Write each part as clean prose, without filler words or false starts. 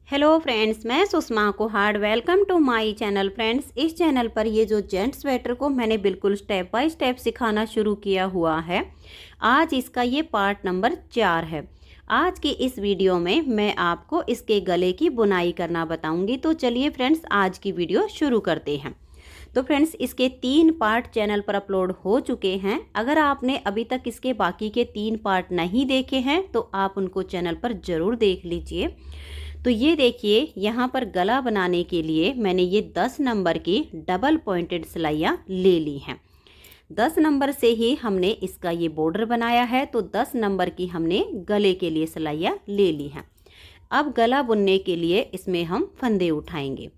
Hello friends, मैं Sushma Kuhad. Welcome to my channel. Friends, इस channel पर ये जो जेंट्स स्वेटर को मैंने बिल्कुल स्टेप बाय स्टेप सिखाना शुरू किया हुआ है। आज इसका ये पार्ट नंबर 4 है। आज की इस वीडियो में मैं आपको इसके गले की बुनाई करना बताऊंगी। तो चलिए फ्रेंड्स, आज की वीडियो शुरू करते हैं। तो फ्रेंड्स, इसके 3 पार्ट चैनल पर अपलोड हो चुके हैं। अगर आपने अभी तक इसके बाकी के 3 पार्ट नहीं देखे हैं तो आप उनको चैनल पर ज़रूर देख लीजिए। तो ये देखिए, यहाँ पर गला बनाने के लिए मैंने ये 10 नंबर की डबल पॉइंटेड सिलाइयाँ ले ली हैं। 10 नंबर से ही हमने इसका ये बॉर्डर बनाया है, तो 10 नंबर की हमने गले के लिए सिलाइयाँ ले ली हैं। अब गला बुनने के लिए इसमें हम फंदे उठाएंगे।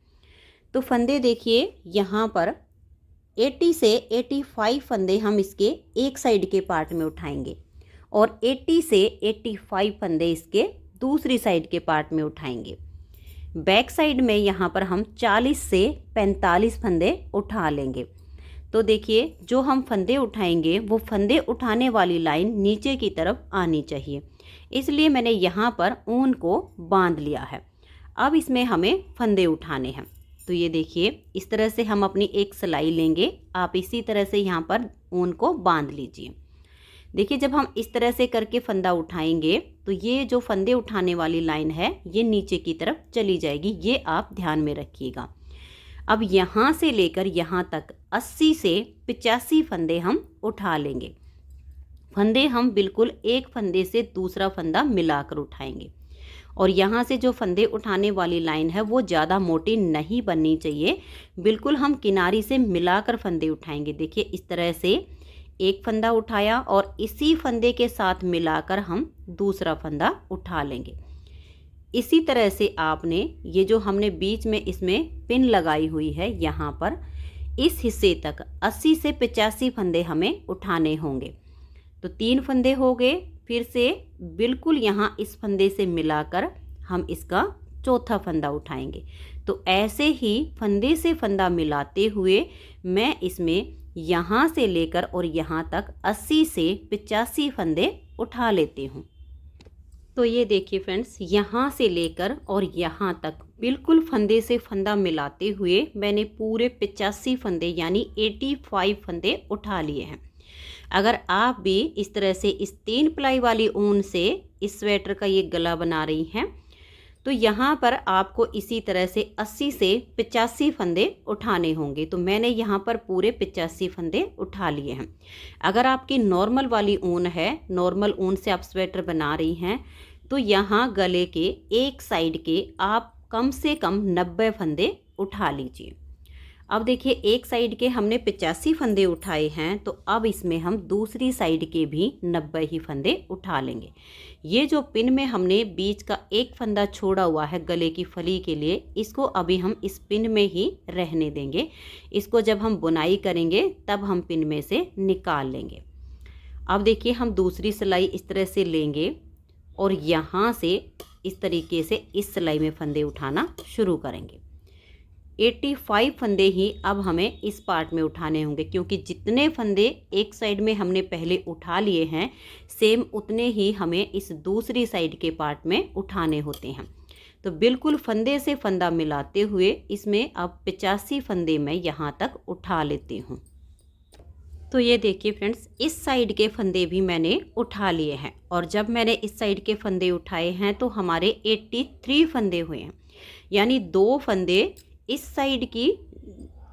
तो फंदे देखिए, यहाँ पर 80 से 85 फंदे हम इसके एक साइड के पार्ट में उठाएंगे और 80 से 85 फंदे इसके दूसरी साइड के पार्ट में उठाएंगे। बैक साइड में यहाँ पर हम 40 से 45 फंदे उठा लेंगे। तो देखिए, जो हम फंदे उठाएंगे वो फंदे उठाने वाली लाइन नीचे की तरफ आनी चाहिए, इसलिए मैंने यहाँ पर ऊन को बांध लिया है। अब इसमें हमें फंदे उठाने हैं। तो ये देखिए, इस तरह से हम अपनी एक सिलाई लेंगे। आप इसी तरह से यहाँ पर ऊन को बांध लीजिए। देखिए, जब हम इस तरह से करके फंदा उठाएंगे तो ये जो फंदे उठाने वाली लाइन है ये नीचे की तरफ चली जाएगी। ये आप ध्यान में रखिएगा। अब यहाँ से लेकर यहाँ तक 80 से 85 फंदे हम उठा लेंगे। फंदे हम बिल्कुल एक फंदे से दूसरा फंदा मिलाकर उठाएंगे और यहाँ से जो फंदे उठाने वाली लाइन है वो ज़्यादा मोटी नहीं बननी चाहिए। बिल्कुल हम किनारी से मिलाकर फंदे उठाएंगे। देखिए, इस तरह से एक फंदा उठाया और इसी फंदे के साथ मिलाकर हम दूसरा फंदा उठा लेंगे। इसी तरह से आपने ये जो हमने बीच में इसमें पिन लगाई हुई है, यहाँ पर इस हिस्से तक 80 से 85 फंदे हमें उठाने होंगे। तो 3 फंदे हो गए। फिर से बिल्कुल यहाँ इस फंदे से मिलाकर हम इसका चौथा फंदा उठाएंगे। तो ऐसे ही फंदे से फंदा मिलाते हुए मैं इसमें यहाँ से लेकर और यहाँ तक 80 से 85 फंदे उठा लेती हूँ। तो ये देखिए फ्रेंड्स, यहाँ से लेकर और यहाँ तक बिल्कुल फंदे से फंदा मिलाते हुए मैंने पूरे 85 फंदे यानी 85 फंदे उठा लिए हैं। अगर आप भी इस तरह से इस 3 प्लाई वाली ऊन से इस स्वेटर का ये गला बना रही हैं तो यहाँ पर आपको इसी तरह से 80 से 85 फंदे उठाने होंगे। तो मैंने यहाँ पर पूरे 85 फंदे उठा लिए हैं। अगर आपकी नॉर्मल वाली ऊन है, नॉर्मल ऊन से आप स्वेटर बना रही हैं, तो यहाँ गले के एक साइड के आप कम से कम 90 फंदे उठा लीजिए। अब देखिए, एक साइड के हमने 85 फंदे उठाए हैं, तो अब इसमें हम दूसरी साइड के भी 90 ही फंदे उठा लेंगे। ये जो पिन में हमने बीच का एक फंदा छोड़ा हुआ है गले की फली के लिए, इसको अभी हम इस पिन में ही रहने देंगे। इसको जब हम बुनाई करेंगे तब हम पिन में से निकाल लेंगे। अब देखिए, हम दूसरी सिलाई इस तरह से लेंगे और यहाँ से इस तरीके से इस सिलाई में फंदे उठाना शुरू करेंगे। 85 फंदे ही अब हमें इस पार्ट में उठाने होंगे, क्योंकि जितने फंदे एक साइड में हमने पहले उठा लिए हैं सेम उतने ही हमें इस दूसरी साइड के पार्ट में उठाने होते हैं। तो बिल्कुल फंदे से फंदा मिलाते हुए इसमें अब 85 फंदे मैं यहाँ तक उठा लेती हूँ। तो ये देखिए फ्रेंड्स, इस साइड के फंदे भी मैंने उठा लिए हैं और जब मैंने इस साइड के फंदे उठाए हैं तो हमारे 83 फंदे हुए हैं, यानी 2 फंदे इस साइड की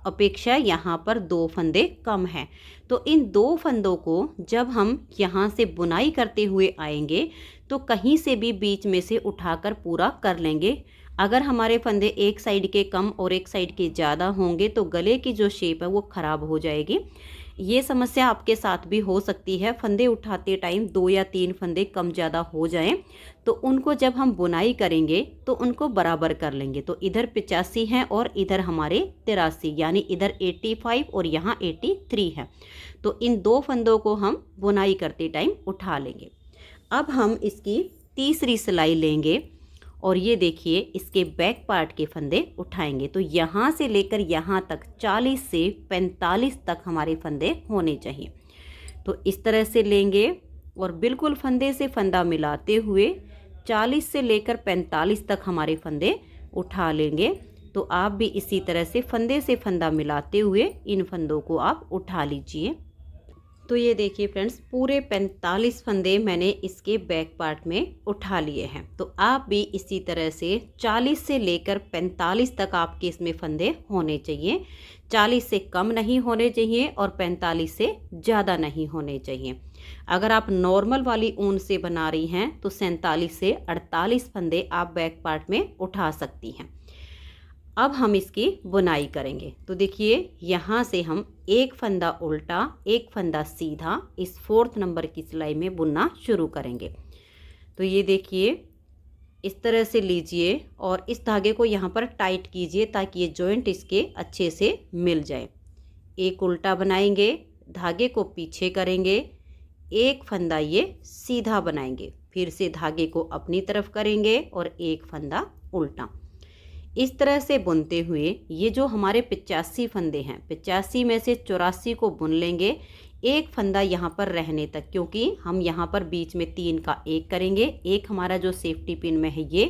अपेक्षा यहाँ पर 2 फंदे कम हैं। तो इन 2 फंदों को जब हम यहाँ से बुनाई करते हुए आएंगे तो कहीं से भी बीच में से उठाकर पूरा कर लेंगे। अगर हमारे फंदे एक साइड के कम और एक साइड के ज़्यादा होंगे तो गले की जो शेप है वो ख़राब हो जाएगी। ये समस्या आपके साथ भी हो सकती है। फंदे उठाते टाइम 2 या 3 फंदे कम ज़्यादा हो जाएं तो उनको जब हम बुनाई करेंगे तो उनको बराबर कर लेंगे। तो इधर 85 हैं और इधर हमारे 83, यानी इधर 85 और यहाँ 83 है। तो इन 2 फंदों को हम बुनाई करते टाइम उठा लेंगे। अब हम इसकी तीसरी सिलाई लेंगे और ये देखिए, इसके बैक पार्ट के फंदे उठाएंगे। तो यहाँ से लेकर यहाँ तक 40 से 45 तक हमारे फंदे होने चाहिए। तो इस तरह से लेंगे और बिल्कुल फंदे से फंदा मिलाते हुए 40 से लेकर 45 तक हमारे फंदे उठा लेंगे। तो आप भी इसी तरह से फंदे से फंदा मिलाते हुए इन फंदों को आप उठा लीजिए। तो ये देखिए फ्रेंड्स, पूरे 45 फंदे मैंने इसके बैक पार्ट में उठा लिए हैं। तो आप भी इसी तरह से 40 से लेकर 45 तक आपके इसमें फंदे होने चाहिए। 40 से कम नहीं होने चाहिए और 45 से ज़्यादा नहीं होने चाहिए। अगर आप नॉर्मल वाली ऊन से बना रही हैं तो 47 से 48 फंदे आप बैक पार्ट में उठा सकती हैं। अब हम इसकी बुनाई करेंगे। तो देखिए, यहाँ से हम एक फंदा उल्टा, एक फंदा सीधा इस 4th नंबर की सिलाई में बुनना शुरू करेंगे। तो ये देखिए, इस तरह से लीजिए और इस धागे को यहाँ पर टाइट कीजिए ताकि ये जॉइंट इसके अच्छे से मिल जाए। एक उल्टा बनाएंगे, धागे को पीछे करेंगे, एक फंदा ये सीधा बनाएंगे, फिर से धागे को अपनी तरफ करेंगे और एक फंदा उल्टा। इस तरह से बुनते हुए ये जो हमारे 85 फंदे हैं, 85 में से 84 को बुन लेंगे, एक फंदा यहाँ पर रहने तक, क्योंकि हम यहाँ पर बीच में 3 का एक करेंगे। एक हमारा जो सेफ्टी पिन में है ये,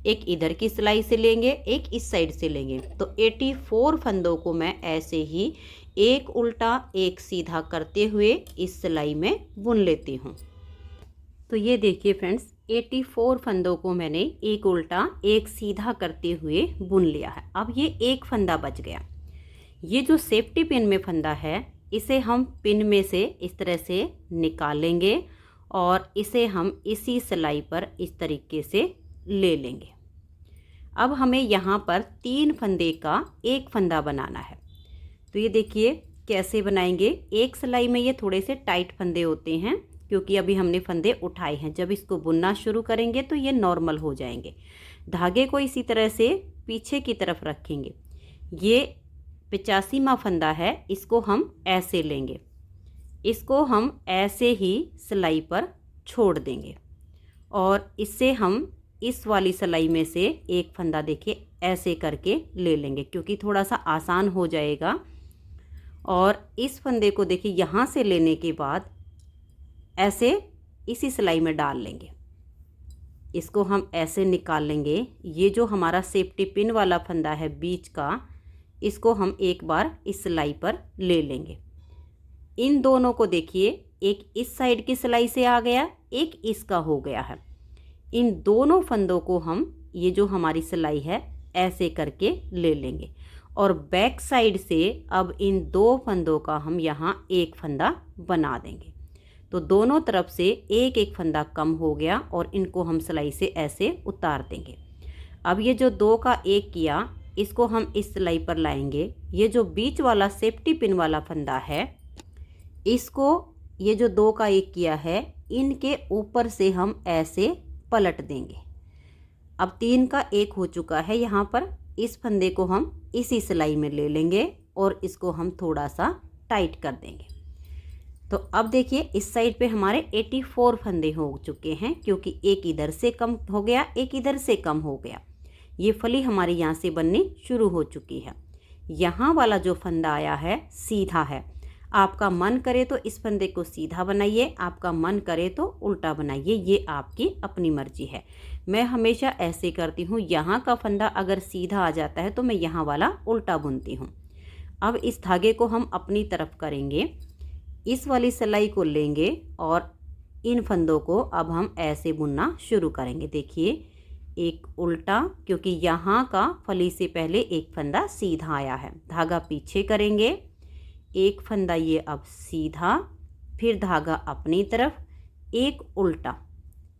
एक इधर की सिलाई से लेंगे, एक इस साइड से लेंगे। तो 84 फंदों को मैं ऐसे ही एक उल्टा एक सीधा करते हुए इस सिलाई में बुन लेती हूँ। तो ये देखिए फ्रेंड्स, 84 फंदों को मैंने एक उल्टा एक सीधा करते हुए बुन लिया है। अब ये एक फंदा बच गया। ये जो सेफ्टी पिन में फंदा है, इसे हम पिन में से इस तरह से निकालेंगे और इसे हम इसी सिलाई पर इस तरीके से ले लेंगे। अब हमें यहाँ पर 3 फंदे का एक फंदा बनाना है। तो ये देखिए कैसे बनाएंगे। एक सिलाई में ये थोड़े से टाइट फंदे होते हैं क्योंकि अभी हमने फंदे उठाए हैं। जब इसको बुनना शुरू करेंगे तो ये नॉर्मल हो जाएंगे। धागे को इसी तरह से पीछे की तरफ रखेंगे। ये 85वां फंदा है, इसको हम ऐसे लेंगे, इसको हम ऐसे ही सिलाई पर छोड़ देंगे और इससे हम इस वाली सिलाई में से एक फंदा देखिए ऐसे करके ले लेंगे, क्योंकि थोड़ा सा आसान हो जाएगा। और इस फंदे को देखिए यहाँ से लेने के बाद ऐसे इसी सिलाई में डाल लेंगे। इसको हम ऐसे निकाल लेंगे। ये जो हमारा सेफ्टी पिन वाला फंदा है बीच का, इसको हम एक बार इस सिलाई पर ले लेंगे। इन दोनों को देखिए, एक इस साइड की सिलाई से आ गया, एक इसका हो गया है। इन दोनों फंदों को हम, ये जो हमारी सिलाई है, ऐसे करके ले लेंगे और बैक साइड से अब इन 2 फंदों का हम यहाँ एक फंदा बना देंगे। तो दोनों तरफ से एक एक फंदा कम हो गया और इनको हम सिलाई से ऐसे उतार देंगे। अब ये जो 2 का 1 किया, इसको हम इस सिलाई पर लाएंगे। ये जो बीच वाला सेफ्टी पिन वाला फंदा है, इसको ये जो 2 का 1 किया है, इनके ऊपर से हम ऐसे पलट देंगे। अब 3 का 1 हो चुका है यहाँ पर। इस फंदे को हम इसी सिलाई में ले लेंगे और इसको हम थोड़ा सा टाइट कर देंगे। तो अब देखिए, इस साइड पे हमारे 84 फंदे हो चुके हैं, क्योंकि एक इधर से कम हो गया, एक इधर से कम हो गया। ये फली हमारी यहाँ से बननी शुरू हो चुकी है। यहाँ वाला जो फंदा आया है सीधा है। आपका मन करे तो इस फंदे को सीधा बनाइए, आपका मन करे तो उल्टा बनाइए, ये आपकी अपनी मर्जी है। मैं हमेशा ऐसे करती हूँ। यहाँ का फंदा अगर सीधा आ जाता है तो मैं यहाँ वाला उल्टा बुनती हूँ। अब इस धागे को हम अपनी तरफ करेंगे, इस वाली सिलाई को लेंगे और इन फंदों को अब हम ऐसे बुनना शुरू करेंगे। देखिए, एक उल्टा, क्योंकि यहाँ का फली से पहले एक फंदा सीधा आया है। धागा पीछे करेंगे, एक फंदा ये अब सीधा, फिर धागा अपनी तरफ, एक उल्टा,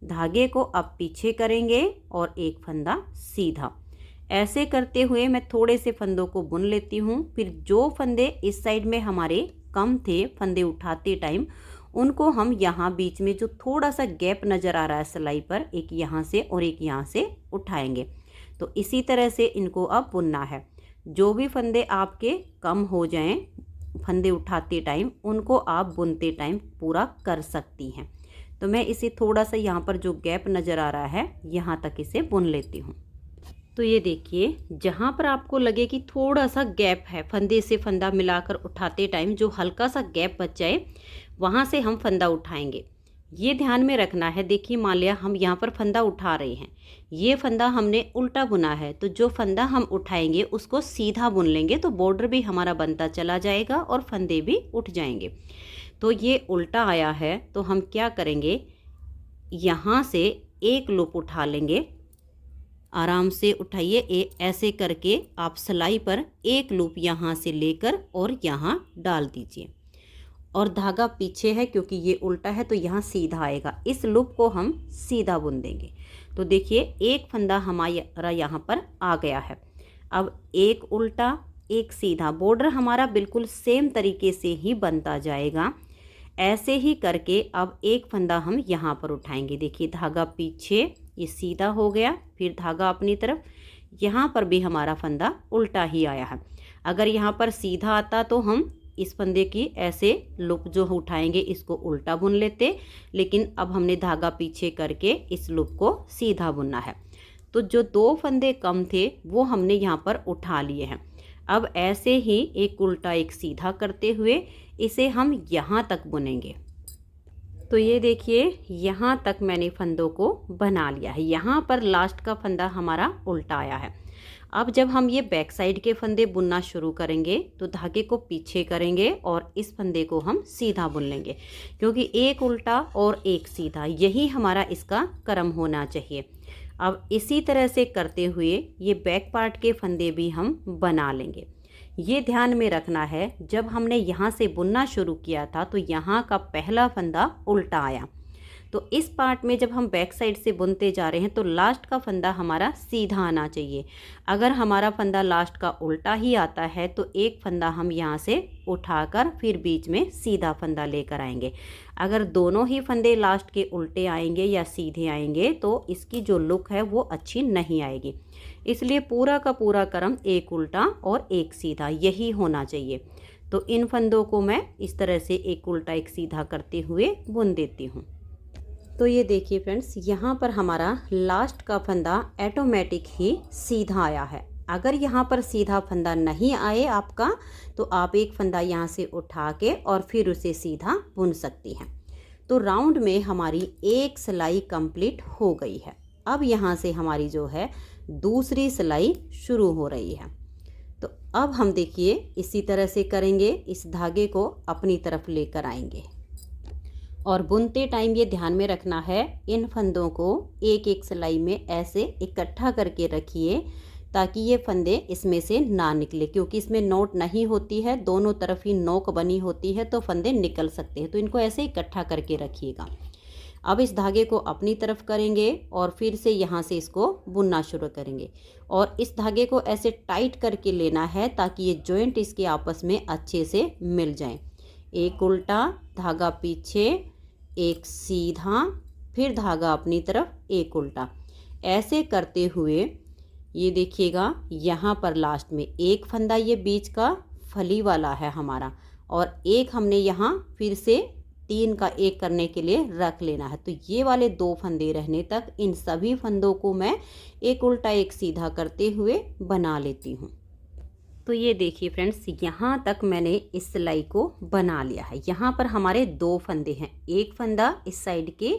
धागे को अब पीछे करेंगे और एक फंदा सीधा। ऐसे करते हुए मैं थोड़े से फंदों को बुन लेती हूँ। फिर जो फंदे इस साइड में हमारे कम थे फंदे उठाते टाइम, उनको हम यहाँ बीच में जो थोड़ा सा गैप नज़र आ रहा है सिलाई पर, एक यहाँ से और एक यहाँ से उठाएंगे। तो इसी तरह से इनको अब बुनना है। जो भी फंदे आपके कम हो जाएं फंदे उठाते टाइम, उनको आप बुनते टाइम पूरा कर सकती हैं। तो मैं इसे थोड़ा सा यहाँ पर जो गैप नज़र आ रहा है, यहाँ तक इसे बुन लेती हूँ। तो ये देखिए, जहाँ पर आपको लगे कि थोड़ा सा गैप है, फंदे से फंदा मिलाकर उठाते टाइम जो हल्का सा गैप बच जाए, वहाँ से हम फंदा उठाएंगे। ये ध्यान में रखना है। देखिए मान लिया हम यहाँ पर फंदा उठा रहे हैं, ये फंदा हमने उल्टा बुना है, तो जो फंदा हम उठाएंगे उसको सीधा बुन लेंगे तो बॉर्डर भी हमारा बनता चला जाएगा और फंदे भी उठ जाएंगे। तो ये उल्टा आया है तो हम क्या करेंगे, यहाँ से एक लूप उठा लेंगे, आराम से उठाइए, ऐसे करके आप सिलाई पर एक लूप यहाँ से लेकर और यहाँ डाल दीजिए। और धागा पीछे है क्योंकि ये उल्टा है तो यहाँ सीधा आएगा, इस लूप को हम सीधा बुन देंगे। तो देखिए एक फंदा हमारा यहाँ पर आ गया है। अब एक उल्टा एक सीधा, बॉर्डर हमारा बिल्कुल सेम तरीके से ही बनता जाएगा। ऐसे ही करके अब एक फंदा हम यहाँ पर उठाएंगे। देखिए धागा पीछे, ये सीधा हो गया, फिर धागा अपनी तरफ, यहाँ पर भी हमारा फंदा उल्टा ही आया है। अगर यहाँ पर सीधा आता तो हम इस फंदे की ऐसे लूप जो उठाएंगे इसको उल्टा बुन लेते, लेकिन अब हमने धागा पीछे करके इस लूप को सीधा बुनना है। तो जो दो फंदे कम थे वो हमने यहाँ पर उठा लिए हैं। अब ऐसे ही एक उल्टा एक सीधा करते हुए इसे हम यहाँ तक बुनेंगे। तो ये देखिए यहाँ तक मैंने फंदों को बना लिया है। यहाँ पर लास्ट का फंदा हमारा उल्टा आया है। अब जब हम ये बैक साइड के फंदे बुनना शुरू करेंगे तो धागे को पीछे करेंगे और इस फंदे को हम सीधा बुन लेंगे, क्योंकि एक उल्टा और एक सीधा यही हमारा इसका क्रम होना चाहिए। अब इसी तरह से करते हुए ये बैक पार्ट के फंदे भी हम बना लेंगे। ये ध्यान में रखना है, जब हमने यहाँ से बुनना शुरू किया था तो यहाँ का पहला फंदा उल्टा आया, तो इस पार्ट में जब हम बैक साइड से बुनते जा रहे हैं तो लास्ट का फंदा हमारा सीधा आना चाहिए। अगर हमारा फंदा लास्ट का उल्टा ही आता है तो एक फंदा हम यहाँ से उठाकर फिर बीच में सीधा फंदा लेकर आएंगे। अगर दोनों ही फंदे लास्ट के उल्टे आएंगे या सीधे आएंगे तो इसकी जो लुक है वो अच्छी नहीं आएगी। इसलिए पूरा का पूरा क्रम एक उल्टा और एक सीधा यही होना चाहिए। तो इन फंदों को मैं इस तरह से एक उल्टा एक सीधा करते हुए बुन देती हूँ। तो ये देखिए फ्रेंड्स, यहाँ पर हमारा लास्ट का फंदा ऑटोमेटिक ही सीधा आया है। अगर यहाँ पर सीधा फंदा नहीं आए आपका तो आप एक फंदा यहाँ से उठा के और फिर उसे सीधा बुन सकती हैं। तो राउंड में हमारी एक सिलाई कंप्लीट हो गई है। अब यहाँ से हमारी जो है दूसरी सिलाई शुरू हो रही है। तो अब हम देखिए इसी तरह से करेंगे, इस धागे को अपनी तरफ लेकर आएंगे और बुनते टाइम ये ध्यान में रखना है, इन फंदों को एक एक सिलाई में ऐसे इकट्ठा करके रखिए ताकि ये फंदे इसमें से ना निकले, क्योंकि इसमें नोट नहीं होती है, दोनों तरफ ही नोक बनी होती है तो फंदे निकल सकते हैं। तो इनको ऐसे इकट्ठा करके रखिएगा। अब इस धागे को अपनी तरफ करेंगे और फिर से यहाँ से इसको बुनना शुरू करेंगे और इस धागे को ऐसे टाइट करके लेना है ताकि ये जॉइंट इसके आपस में अच्छे से मिल जाएं। एक उल्टा, धागा पीछे, एक सीधा, फिर धागा अपनी तरफ, एक उल्टा, ऐसे करते हुए ये देखिएगा यहाँ पर लास्ट में एक फंदा ये बीच का फली वाला है हमारा और एक हमने यहाँ फिर से 3 का एक करने के लिए रख लेना है। तो ये वाले 2 फंदे रहने तक इन सभी फंदों को मैं एक उल्टा एक सीधा करते हुए बना लेती हूँ। तो ये देखिए फ्रेंड्स, यहाँ तक मैंने इस सिलाई को बना लिया है। यहाँ पर हमारे 2 फंदे हैं, एक फंदा इस साइड के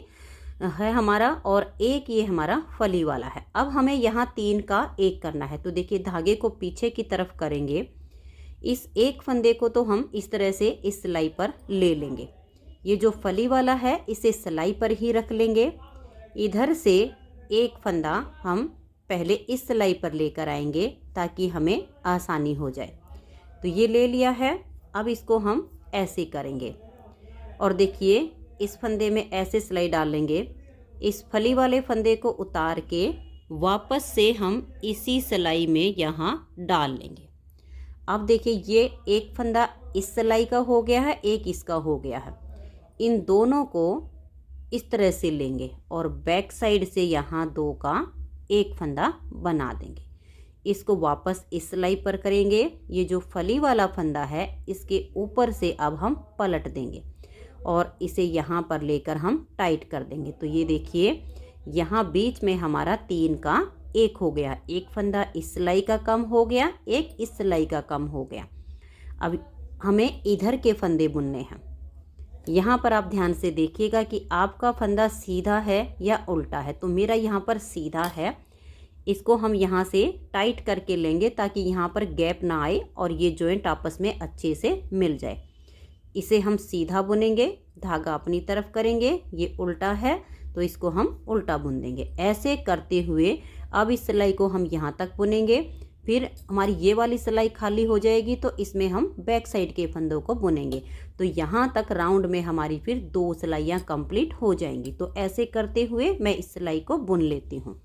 है हमारा और एक ये हमारा फली वाला है। अब हमें यहाँ 3 का एक करना है। तो देखिए धागे को पीछे की तरफ करेंगे, इस एक फंदे को तो हम इस तरह से इस सिलाई पर ले लेंगे, ये जो फली वाला है इसे सिलाई पर ही रख लेंगे। इधर से एक फंदा हम पहले इस सिलाई पर लेकर आएंगे ताकि हमें आसानी हो जाए। तो ये ले लिया है, अब इसको हम ऐसे करेंगे और देखिए इस फंदे में ऐसे सिलाई डालेंगे, इस फली वाले फंदे को उतार के वापस से हम इसी सिलाई में यहाँ डाल लेंगे। अब देखिए ये एक फंदा इस सिलाई का हो गया है, एक इसका हो गया है। इन दोनों को इस तरह से लेंगे और बैक साइड से यहाँ 2 का एक फंदा बना देंगे। इसको वापस इस सिलाई पर करेंगे, ये जो फली वाला फंदा है इसके ऊपर से अब हम पलट देंगे और इसे यहाँ पर लेकर हम टाइट कर देंगे। तो ये देखिए यहाँ बीच में हमारा 3 का एक हो गया, एक फंदा इस सिलाई का कम हो गया, एक इस सिलाई का कम हो गया। अब हमें इधर के फंदे बुनने हैं। यहाँ पर आप ध्यान से देखिएगा कि आपका फंदा सीधा है या उल्टा है। तो मेरा यहाँ पर सीधा है। इसको हम यहाँ से टाइट करके लेंगे ताकि यहाँ पर गैप ना आए और ये जॉइंट आपस में अच्छे से मिल जाए। इसे हम सीधा बुनेंगे, धागा अपनी तरफ करेंगे। ये उल्टा है तो इसको हम उल्टा बुन देंगे। ऐसे करते हुए अब इस सिलाई को हम यहाँ तक बुनेंगे। फिर हमारी ये वाली सिलाई खाली हो जाएगी तो इसमें हम बैक साइड के फंदों को बुनेंगे। तो यहाँ तक राउंड में हमारी फिर 2 सिलाइयाँ कंप्लीट हो जाएंगी। तो ऐसे करते हुए मैं इस सिलाई को बुन लेती हूँ।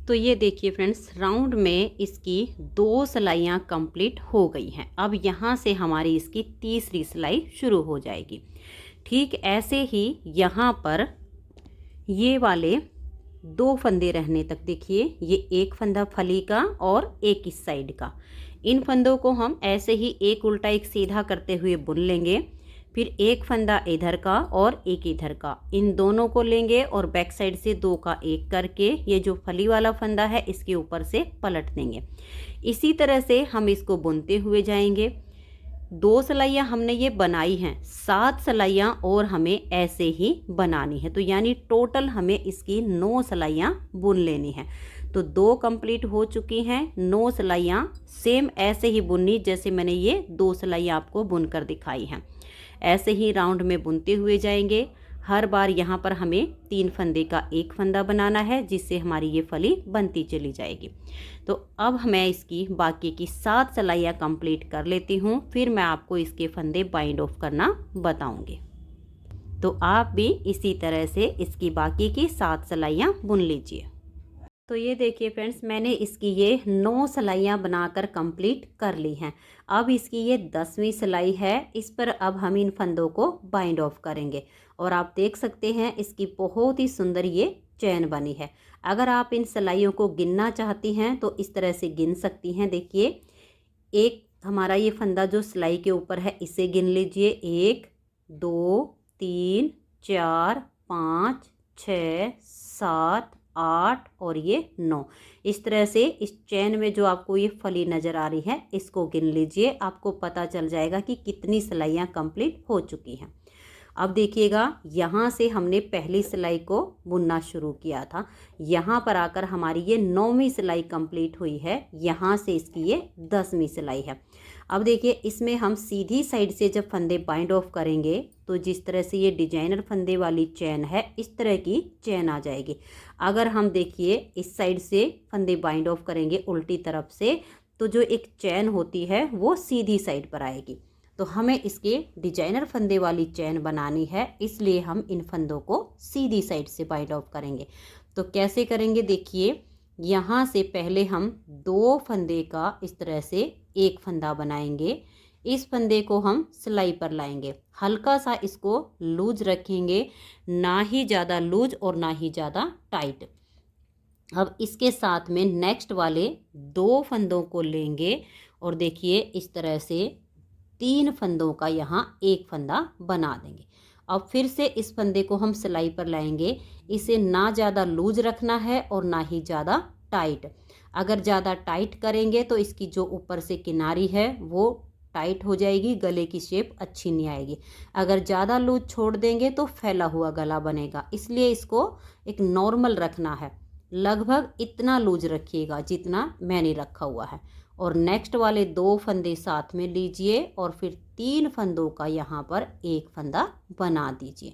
तो ये देखिए फ्रेंड्स, राउंड में इसकी 2 सिलाइयाँ कंप्लीट हो गई हैं। अब यहाँ से हमारी इसकी तीसरी सिलाई शुरू हो जाएगी। ठीक ऐसे ही यहाँ पर ये वाले 2 फंदे रहने तक, देखिए ये एक फंदा फली का और एक इस साइड का। इन फंदों को हम ऐसे ही एक उल्टा एक सीधा करते हुए बुन लेंगे। फिर एक फंदा इधर का और एक इधर का, इन दोनों को लेंगे और बैक साइड से 2 का एक करके ये जो फली वाला फंदा है इसके ऊपर से पलट देंगे। इसी तरह से हम इसको बुनते हुए जाएंगे। 2 सिलाइयाँ हमने ये बनाई हैं, 7 सिलाइयाँ और हमें ऐसे ही बनानी है। तो यानी टोटल हमें इसकी 9 सिलाइयाँ बुन लेनी है। तो 2 कंप्लीट हो चुकी हैं, 9 सिलाइयाँ सेम ऐसे ही बुननी जैसे मैंने ये 2 सिलाइयाँ आपको बुनकर दिखाई हैं। ऐसे ही राउंड में बुनते हुए जाएंगे। हर बार यहाँ पर हमें 3 फंदे का एक फंदा बनाना है जिससे हमारी ये फली बनती चली जाएगी। तो अब मैं इसकी बाकी की 7 सिलाइयाँ कंप्लीट कर लेती हूँ, फिर मैं आपको इसके फंदे बाइंड ऑफ करना बताऊँगी। तो आप भी इसी तरह से इसकी बाकी की 7 सिलाइयाँ बुन लीजिए। तो ये देखिए फ्रेंड्स, मैंने इसकी ये 9 सिलाइयाँ बनाकर कंप्लीट कर ली हैं। अब इसकी ये 10वीं सिलाई है। इस पर अब हम इन फंदों को बाइंड ऑफ करेंगे और आप देख सकते हैं इसकी बहुत ही सुंदर ये चैन बनी है। अगर आप इन सिलाइयों को गिनना चाहती हैं तो इस तरह से गिन सकती हैं। देखिए, एक हमारा ये फंदा जो सिलाई के ऊपर है इसे गिन लीजिए। 1 2 3 4 5 6 7 8 और ये 9। इस तरह से इस चैन में जो आपको ये फली नज़र आ रही है इसको गिन लीजिए। आपको पता चल जाएगा कि कितनी सिलाइयाँ कंप्लीट हो चुकी हैं। अब देखिएगा, यहाँ से हमने पहली सिलाई को बुनना शुरू किया था। यहाँ पर आकर हमारी ये 9वीं सिलाई कंप्लीट हुई है। यहाँ से इसकी ये 10वीं सिलाई है। अब देखिए, इसमें हम सीधी साइड से जब फंदे बाइंड ऑफ करेंगे तो जिस तरह से ये डिजाइनर फंदे वाली चैन है इस तरह की चैन आ जाएगी। अगर हम देखिए इस साइड से फंदे बाइंड ऑफ करेंगे उल्टी तरफ से तो जो एक चैन होती है वो सीधी साइड पर आएगी। तो हमें इसके डिजाइनर फंदे वाली चैन बनानी है, इसलिए हम इन फंदों को सीधी साइड से बाइंड ऑफ करेंगे। तो कैसे करेंगे, देखिए यहाँ से पहले हम 2 फंदे का इस तरह से एक फंदा बनाएंगे। इस फंदे को हम सिलाई पर लाएंगे, हल्का सा इसको लूज रखेंगे, ना ही ज़्यादा लूज और ना ही ज़्यादा टाइट। अब इसके साथ में नेक्स्ट वाले 2 फंदों को लेंगे और देखिए इस तरह से 3 फंदों का यहाँ एक फंदा बना देंगे। अब फिर से इस फंदे को हम सिलाई पर लाएंगे। इसे ना ज़्यादा लूज रखना है और ना ही ज़्यादा टाइट। अगर ज़्यादा टाइट करेंगे तो इसकी जो ऊपर से किनारी है वो टाइट हो जाएगी, गले की शेप अच्छी नहीं आएगी। अगर ज़्यादा लूज छोड़ देंगे तो फैला हुआ गला बनेगा, इसलिए इसको एक नॉर्मल रखना है। लगभग इतना लूज रखिएगा जितना मैंने रखा हुआ है। और नेक्स्ट वाले 2 फंदे साथ में लीजिए और फिर 3 फंदों का यहाँ पर एक फंदा बना दीजिए।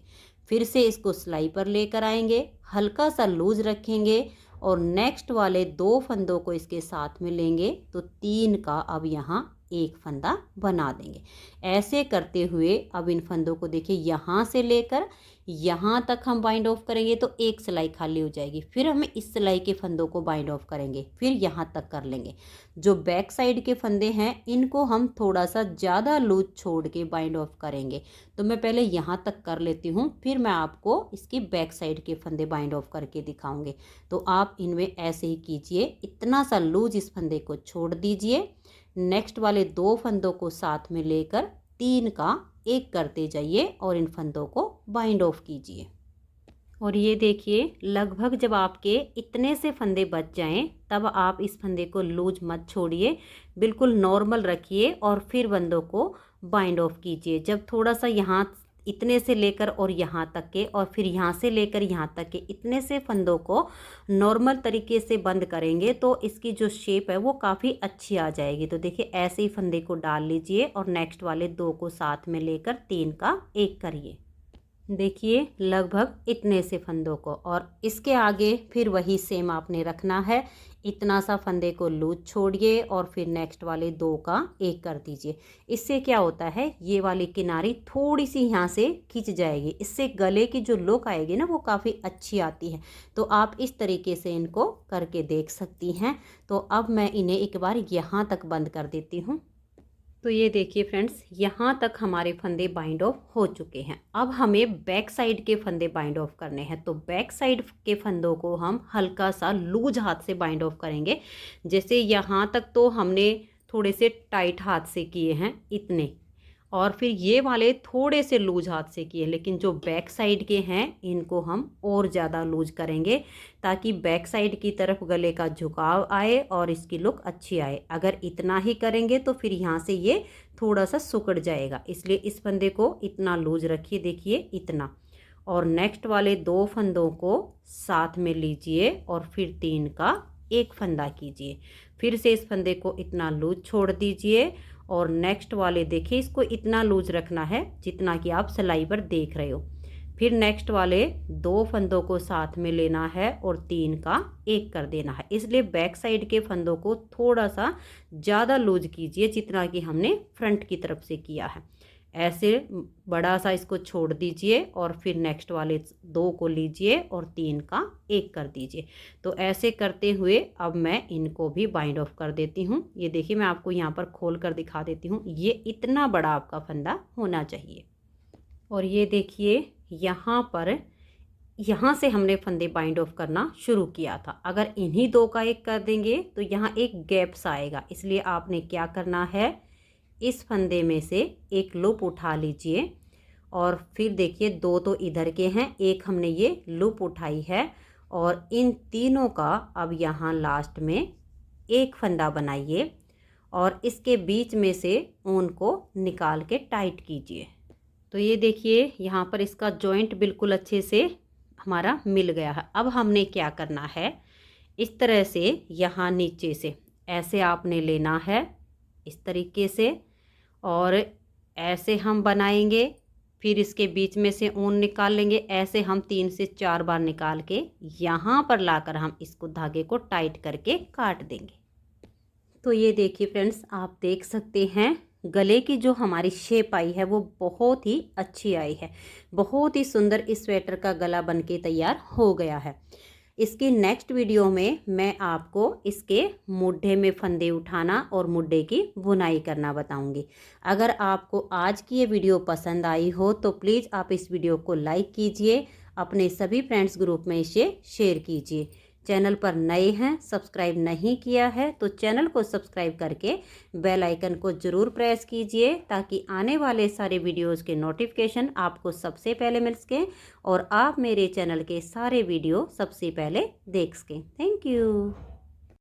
फिर से इसको सिलाई पर लेकर आएंगे, हल्का सा लूज रखेंगे और नेक्स्ट वाले 2 फंदों को इसके साथ में लेंगे तो 3 का अब यहाँ एक फंदा बना देंगे। ऐसे करते हुए अब इन फंदों को देखिए यहाँ से लेकर यहाँ तक हम बाइंड ऑफ करेंगे तो एक सिलाई खाली हो जाएगी। फिर हमें इस सिलाई के फंदों को बाइंड ऑफ करेंगे, फिर यहाँ तक कर लेंगे। जो बैक साइड के फंदे हैं इनको हम थोड़ा सा ज़्यादा लूज छोड़ के बाइंड ऑफ करेंगे। तो मैं पहले यहाँ तक कर लेती हूँ, फिर मैं आपको इसकी बैक साइड के फंदे बाइंड ऑफ करके दिखाऊंगी। तो आप इनमें ऐसे ही कीजिए, इतना सा लूज इस फंदे को छोड़ दीजिए। नेक्स्ट वाले 2 फंदों को साथ में लेकर 3 का एक करते जाइए और इन फंदों को बाइंड ऑफ कीजिए। और ये देखिए, लगभग जब आपके इतने से फंदे बच जाएं तब आप इस फंदे को लूज मत छोड़िए, बिल्कुल नॉर्मल रखिए और फिर फंदों को बाइंड ऑफ कीजिए। जब थोड़ा सा यहाँ इतने से लेकर और यहाँ तक के, और फिर यहाँ से लेकर यहाँ तक के इतने से फंदों को नॉर्मल तरीके से बंद करेंगे तो इसकी जो शेप है वो काफ़ी अच्छी आ जाएगी। तो देखिए ऐसे ही फंदे को डाल लीजिए और नेक्स्ट वाले 2 को साथ में लेकर 3 का 1 करिए। देखिए लगभग इतने से फंदों को, और इसके आगे फिर वही सेम आपने रखना है। इतना सा फंदे को लूज छोड़िए और फिर नेक्स्ट वाले 2 का 1 कर दीजिए। इससे क्या होता है, ये वाली किनारी थोड़ी सी यहाँ से खिंच जाएगी, इससे गले की जो लुक आएगी ना वो काफ़ी अच्छी आती है। तो आप इस तरीके से इनको करके देख सकती हैं। तो अब मैं इन्हें एक बार यहाँ तक बंद कर देती हूँ। तो ये देखिए फ्रेंड्स, यहाँ तक हमारे फंदे बाइंड ऑफ हो चुके हैं। अब हमें बैक साइड के फंदे बाइंड ऑफ करने हैं। तो बैक साइड के फंदों को हम हल्का सा लूज हाथ से बाइंड ऑफ करेंगे। जैसे यहाँ तक तो हमने थोड़े से टाइट हाथ से किए हैं इतने, और फिर ये वाले थोड़े से लूज हाथ से किए, लेकिन जो बैक साइड के हैं इनको हम और ज़्यादा लूज करेंगे ताकि बैक साइड की तरफ गले का झुकाव आए और इसकी लुक अच्छी आए। अगर इतना ही करेंगे तो फिर यहाँ से ये थोड़ा सा सिकुड़ जाएगा, इसलिए इस फंदे को इतना लूज रखिए। देखिए इतना, और नेक्स्ट वाले 2 फंदों को साथ में लीजिए और फिर 3 का 1 फंदा कीजिए। फिर से इस फंदे को इतना लूज छोड़ दीजिए और नेक्स्ट वाले देखिए इसको इतना लूज रखना है जितना कि आप सिलाई पर देख रहे हो। फिर नेक्स्ट वाले 2 फंदों को साथ में लेना है और 3 का 1 कर देना है। इसलिए बैक साइड के फंदों को थोड़ा सा ज़्यादा लूज कीजिए जितना कि हमने फ्रंट की तरफ से किया है। ऐसे बड़ा सा इसको छोड़ दीजिए और फिर नेक्स्ट वाले 2 को लीजिए और 3 का 1 कर दीजिए। तो ऐसे करते हुए अब मैं इनको भी बाइंड ऑफ कर देती हूँ। ये देखिए मैं आपको यहाँ पर खोल कर दिखा देती हूँ, ये इतना बड़ा आपका फंदा होना चाहिए। और ये देखिए यहाँ पर, यहाँ से हमने फंदे बाइंड ऑफ करना शुरू किया था। अगर इन्हीं 2 का 1 कर देंगे तो यहाँ एक गैप्स आएगा, इसलिए आपने क्या करना है, इस फंदे में से एक लूप उठा लीजिए और फिर देखिए 2 तो इधर के हैं, 1 हमने ये लूप उठाई है, और इन तीनों का अब यहाँ लास्ट में 1 फंदा बनाइए और इसके बीच में से ऊन को निकाल के टाइट कीजिए। तो ये देखिए यहाँ पर इसका जॉइंट बिल्कुल अच्छे से हमारा मिल गया है। अब हमने क्या करना है, इस तरह से यहाँ नीचे से ऐसे आपने लेना है इस तरीके से, और ऐसे हम बनाएंगे। फिर इसके बीच में से ऊन निकाल लेंगे। ऐसे हम 3 से 4 बार निकाल के यहाँ पर लाकर हम इसको धागे को टाइट करके काट देंगे। तो ये देखिए फ्रेंड्स, आप देख सकते हैं गले की जो हमारी शेप आई है वो बहुत ही अच्छी आई है। बहुत ही सुंदर इस स्वेटर का गला बनके तैयार हो गया है। इसकी नेक्स्ट वीडियो में मैं आपको इसके मुड्ढे में फंदे उठाना और मुड्ढे की बुनाई करना बताऊंगी। अगर आपको आज की ये वीडियो पसंद आई हो तो प्लीज़ आप इस वीडियो को लाइक कीजिए, अपने सभी फ्रेंड्स ग्रुप में इसे शेयर कीजिए। चैनल पर नए हैं, सब्सक्राइब नहीं किया है तो चैनल को सब्सक्राइब करके बेल आइकन को ज़रूर प्रेस कीजिए ताकि आने वाले सारे वीडियोस के नोटिफिकेशन आपको सबसे पहले मिल सकें और आप मेरे चैनल के सारे वीडियो सबसे पहले देख सकें। Thank you.